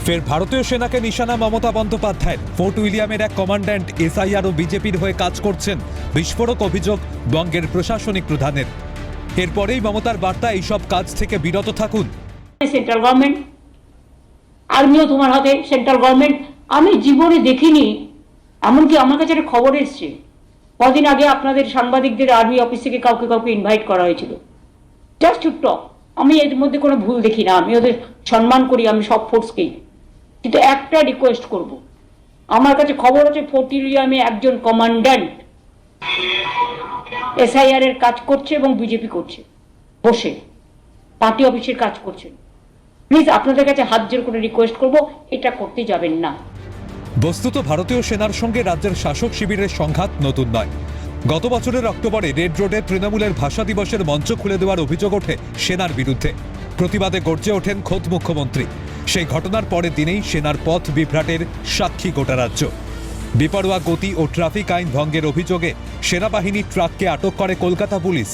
ফের ভারতীয় সেনাকে নিশানা মমতা বন্দ্যোপাধ্যায়। ফোর্ট উইলিয়ামের এক কমান্ড্যান্ট এসআইআর ও বিজেপির হয়ে কাজ করছেন, বিস্ফোরক অভিযোগ বঙ্গের প্রশাসনিক প্রধানের। এরপরেই মমতার বার্তা, এইসব কাজ থেকে বিরত থাকুন। সেন্ট্রাল গভর্নমেন্ট, আর্মিও তোমার হাতে, সেন্ট্রাল গভর্নমেন্ট। আমি জীবনে দেখিনি, এমনকি আমার কাছে একটা খবর এসছে কদিন আগে আপনাদের সাংবাদিকদের আর্মি অফিস থেকে কাউকে কাউকে ইনভাইট করা হয়েছিল জাস্ট টু টক। আমি এর মধ্যে কোনো ভুল দেখি না, আমি ওদের সম্মান করি, আমি সব ফোর্সকেই। কিন্তু একটা রিকোয়েস্ট করব, আমার কাছে খবর আছে ফোর্ট উইলিয়ামে একজন কমান্ড্যান্ট এসআইআর এর কাজ করছে এবং বিজেপি করছে, বসে পার্টি অফিসের কাজ করছেন। প্লিজ আপনাদের কাছে হাত জোর করে রিকোয়েস্ট করব, এটা করতে যাবেন না। বস্তুত ভারতীয় সেনার সঙ্গে রাজ্যের শাসক শিবিরের সংঘাত নতুন নয়। গত বছরের অক্টোবরে রেড রোডে তৃণমূলের ভাষা দিবসের মঞ্চ খুলে দেওয়ার অভিযোগ ওঠে সেনার বিরুদ্ধে। প্রতিবাদে গর্জে ওঠেন খোদ মুখ্যমন্ত্রী। সেই ঘটনার পরের দিনেই সেনার পথ বিভ্রাটের সাক্ষী গোটা রাজ্য। বেপরোয়া গতি ও ট্রাফিক আইন ভঙ্গের অভিযোগে সেনাবাহিনীর ট্রাককে আটক করে কলকাতা পুলিশ।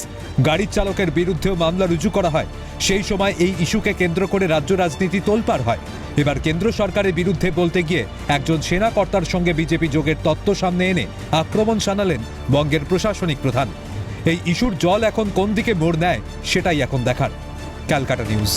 গাড়ির চালকের বিরুদ্ধেও মামলা রুজু করা হয়। সেই সময় এই ইস্যুকে কেন্দ্র করে রাজ্য রাজনীতি তোলপাড় হয়। এবার কেন্দ্র সরকারের বিরুদ্ধে বলতে গিয়ে একজন সেনা কর্তার সঙ্গে বিজেপি যোগের তত্ত্ব সামনে এনে আক্রমণ শানালেন বঙ্গের প্রশাসনিক প্রধান। এই ইস্যুর জল এখন কোন দিকে মোড় নেয় সেটাই এখন দেখার। ক্যালকাটা নিউজ।